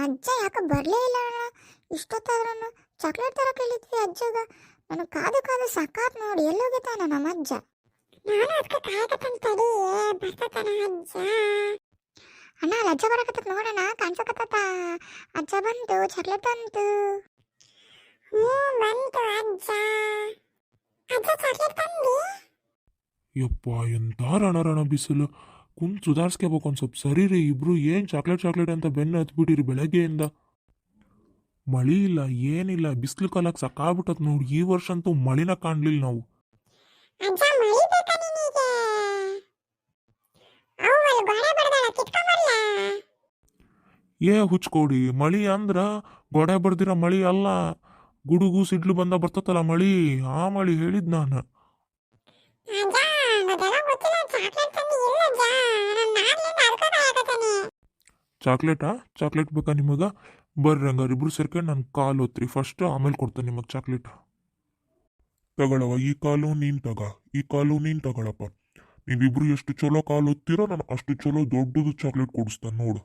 ಅಜ್ಜ ಯಾಕೆ ಬರಲೇ ಇಲ್ಲ ಅಣ್ಣ? ಇಷ್ಟೊತ್ತಾದ್ರೂ ಚಾಕ್ಲೇಟ್ ತರ ಕೇಳಿದ್ವಿ ಅಜ್ಜಗ. ನನಗೆ ಕಾದು ಕಾದು ಸಾಕಾತ್ ನೋಡಿ, ಎಲ್ಲೋಗಿದ್ದಾನ ನಮ್ಮ ಅಜ್ಜ? ನಾನು ಅದಕ್ಕೆ ಕಾಯಕತ್ತಂತ ತಡಿ, ಬರ್ತಾನ ಅಜ್ಜ. ಅಣ್ಣ ಅಲ್ಲಿ ಅಜ್ಜ ಬರಕತ್ತ ನೋಡೋಣ, ಕಾಣಿಸಕತ್ತ. ಅಜ್ಜ ಬಂತು, ಚಾಕ್ಲೇಟ್ ಬಂತು. ಬಂತು ಅಜ್ಜ. ಅಜ್ಜ ಚಾಕ್ಲೇಟ್ ತಂದಿ? ಯಪ್ಪ ಎಂತ ರಣ ಬಿಸಿಲು, ಕುಂತ್ ಸುಧಾರಿಸ್ಕೋಬೇಕು ಒಂದು ಸ್ವಲ್ಪ. ಸರಿ ರೀ ಇಬ್ರು, ಏನು ಚಾಕ್ಲೇಟ್ ಚಾಕ್ಲೇಟ್ ಅಂತ ಬೆನ್ನು ಹತ್ಬಿಟ್ಟಿರಿ ಬೆಳಗ್ಗೆಯಿಂದ. ಮಳಿ ಇಲ್ಲ ಏನಿಲ್ಲ, ಬಿಸಿಲು ಕಾಲಕ್ಕೆ ಸಾಕಾಗ್ಬಿಟ್ಟತ್ ನೋಡಿ. ಈ ವರ್ಷ ಅಂತೂ ಮಳಿನ ಕಾಣ್ಲಿಲ್ಲ ನಾವು. ಅಜ್ಜ ಮಳಿ ಬೇಕಾ ನಿನಗೆ? ಅವ್ವಲ್ ಗೋಡೆ ಬಡ್ದಾಳ, ಕಿತ್ಕೊಂಬರ್ಲ? ಏ ಹುಚ್ಕೊಡಿ, ಮಳಿ ಅಂದ್ರ ಗೋಡೆ ಬಡ್ದಿರ ಮಳಿ ಅಲ್ಲ, ಗುಡುಗು ಸಿಡ್ಲು ಬಂದ ಬರ್ತತಲ್ಲ ಮಳಿ, ಆ ಮಳಿ ಹೇಳಿದ್ ನಾನು. ಅಜ್ಜ ಅದೆಲ್ಲ ಗೊತ್ತಿಲ್ಲ, ಚಾಕ್ಲೇಟ್ ತಂದಿ ಇಲ್ಲ ಅಜ್ಜ? ನಾನು ನಾಡ್ಲಿಂದ ಅದಕ್ಕೆ ಕಾಯಕತ್ತೀನಿ. ಚಾಕ್ಲೇಟಾ? ಚಾಕ್ಲೇಟ್ ಬೇಕಾ ನಿಮಗ? ಬರ್ರಿ ಹಂಗಾರೆ ಇಬ್ರು ಸೇರ್ಕೊಂಡು ನನ್ನ ಕಾಲು ಒತ್ರಿ ಫಸ್ಟ್, ಆಮೇಲೆ ಕೊಡ್ತೇನೆ ನಿಮಗೆ ಚಾಕ್ಲೇಟ್. ತಗೊಳವ, ಈ ಕಾಲು ನೀನು ತಗ, ಈ ಕಾಲು ನೀನು ತಗೊಳಪ್ಪ. ನೀವಿಬ್ರು ಎಷ್ಟು ಚಲೋ ಕಾಲು ಒತ್ತೀರೋ ನಾನು ಅಷ್ಟು ಚಲೋ ದೊಡ್ಡದು ಚಾಕ್ಲೇಟ್ ಕೊಡಿಸ್ತಾನೆ ನೋಡು.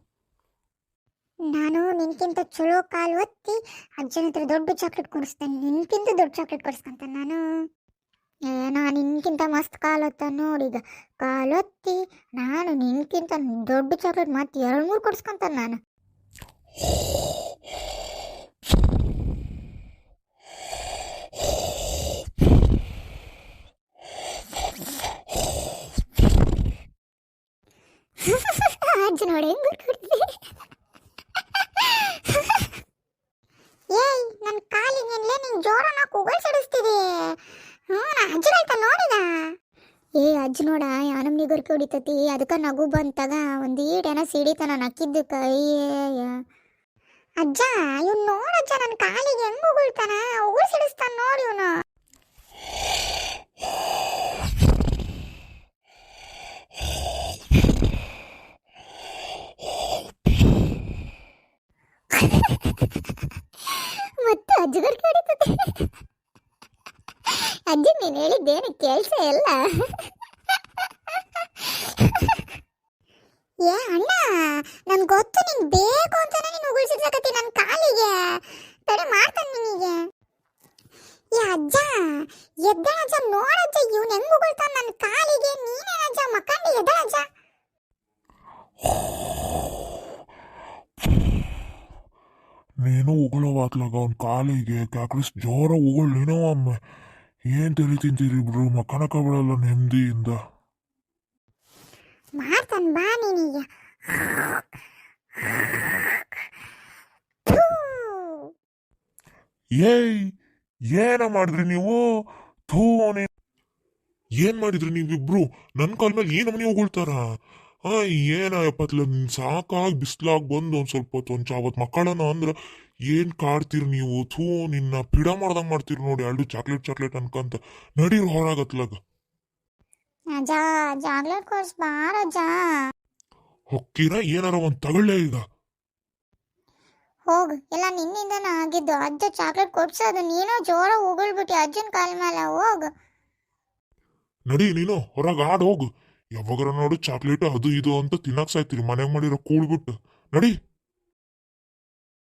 ನಾನು ನಿನ್ಕಿಂತ ಚಲೋ ಕಾಲು ಒತ್ತಿ ಅಜ್ಜನ ಹತ್ರ ದೊಡ್ಡ ಚಾಕ್ಲೇಟ್ ಕೊಡಿಸ್ತೇನೆ. ನಿನ್ಕಿಂತ ದೊಡ್ಡ ಚಾಕ್ಲೇಟ್ ಕೊಡಿಸ್ಕೊಂತಾನೆ ನಾನು. ನಾನು ನಿನ್ಕಿಂತ ಮಸ್ತ್ ಕಾಲು ಒತ್ತ ನೋಡೀಗ. ಕಾಲೊತ್ತಿ ನಾನು ನಿನ್ಕಿಂತ ದೊಡ್ಡ ಚಾಕ್ಲೇಟ್ ಮತ್ತೆ 2-3 ಕೊಡಿಸ್ಕೊಂತಾನೆ ನಾನು. ಅಜ್ಜ ನೋಡಿ ಹೆಂಗ್ ಗುರ್ಗುಡ್ತಿ. ಏಯ್ ನನ್ನ ಕಾಲಿಗೆಲ್ಲೇ ನೀನು ಜೋರನ ಕೂಗಲ್ ಸಿಡಿಸ್ತೀರಿ. ನಾ ಅಜ್ಜನ ಆಯ್ತಾ ನೋಡಿದ? ಏ ಅಜ್ಜ ನೋಡ ಯಾನಮ್ನಿ ಗುರ್ಕಿ ಹೊಡಿತತಿ, ಅದಕ್ಕೆ ನಗು ಬಂತಾಗ ಒಂದು ಈಡೇನ ಸಿಡಿತನ ನಕ್ಕಿದ್ದು ಕೈ. ಅಜ್ಜ ಇವ್ನು ನೋಡಜ್ಜ, ನನ್ನ ಕಾಲಿಗೆ ಹೆಂಗ್ ಉಗುಳ್ತಾನ, ಉಗುಳ್ ಸಿಡಿಸ್ತಾನ ನೋಡಿ ಇವನು. ಮತ್ತೆ ಅಜ್ಜಗರ್ ಹೊಡಿತದೆ. ಅಜ್ಜ ನೀನು ಹೇಳಿದ್ದೇನು ಕೆಲಸ ಎಲ್ಲ? ಏ ಅಣ್ಣ, ನನ್ಗೆ ಗೊತ್ತು ನಿಂಗೆ ಬೇಕು ಅಂತಾನೆ ನೀನು ಉಗುಳ್ಸಿರ್ಸಕತ್ತಿ ನನ್ನ ಕಾಲಿಗೆ. ತಡೆ ಮಾಡ್ತಾನೆ ನಿನಗೆ. ಏ ಅಜ್ಜ ಎದ್ದ ಅಜ್ಜ, ನೋಡಜ್ಜ ಇವ್ನು ಹೆಂಗ್ ಉಗುಳ್ತಾನ ನನ್ನ ಕಾಲಿಗೆ. ನೀನೇ ಅಜ್ಜ ಮಕ್ಕಂಡಿ ಎದ್ದ ಅಜ್ಜ. ನೀನು ಉಗುಳವಾತ್ಲಾಗ ಅವ್ನ ಕಾಲಿಗೆ ಕ್ಯಾಕ್ರಿಸ್ ಜೋರ ಉಗುಳೇನೋ ಒಮ್ಮೆ. ಏನು ತಲೆ ತಿಂತೀರಿ ಇಬ್ರು, ಮಕ್ಕಳಕ್ಕ ಬಿಡಲ್ಲ ನೆಮ್ಮದಿಯಿಂದ. ಮಾಡ್ತಾನೆ ಬಾ ನೀನೀಗ. ಏಯ್ ಏನ ಮಾಡಿದ್ರಿ ನೀವು? ಥೂ, ಏನ್ ಮಾಡಿದ್ರಿ ನೀವಿಬ್ರು? ನನ್ನ ಕಾಲ ಮೇಲೆ ಏನ್ ಮನೆ ಉಗುಳ್ತಾರ? ಏನ ಎಪ್ಪತ್ಲ ಸಾಕಾಗಿ ಬಿಸ್ಲಾಗ್ ಬಂದು ಒಂದ್ ಸ್ವಲ್ಪ ಹೊತ್ತು ಒಂದ್ ಚಾವತ್ ಮಕ್ಕಳನ ಅಂದ್ರ ಏನ್ ಕಾಡ್ತೀರಿ ನೀವು? ಥೂ, ನಿನ್ನ ಪಿಡ ಮಾಡ್ದಂಗ್ ಮಾಡ್ತೀರಿ ನೋಡಿ. ಎರಡು ಚಾಕ್ಲೇಟ್ ಚಾಕ್ಲೇಟ್ ಅನ್ಕಂತ ನಡೀರ್ ಹೊರಾಗತ್ಲಾಗ. ಅಜ್ಜ ಚಾಕ್ಲೇಟ್ ಕೊಡ್ಸ್ ಬಾರಜ್ಜ. ಹೊಕ್ಕಿರ ಏನಾರ ಒಂದ್ ತಗೊಳ್ಳೆ ಈಗ. ಹೋಗು, ಎಲ್ಲ ನಿನ್ನಿಂದನ ಆಗಿದ್ದು. ಅಜ್ಜ ಚಾಕ್ಲೇಟ್ ಕೊಡ್ಸೋದು, ನೀನು ಜೋರ ಉಗುಳ್ಬಿಟ್ಟು ಅಜ್ಜನ ಕಾಲ ಮೇಲೆ. ಹೋಗು ನಡಿ ನೀನು ಹೊರಗೆ ಆಡ್ ಹೋಗು. ಯಾವಾಗಾರ ನೋಡು ಚಾಕ್ಲೇಟ್ ಅದು ಇದು ಅಂತ ತಿನ್ನಕ್ ಸಾಯ್ತೀರಿ ಮನೆಗೆ ಮಾಡಿರೋ ಕೂಳ್ಬಿಟ್ಟು. ನಡಿ.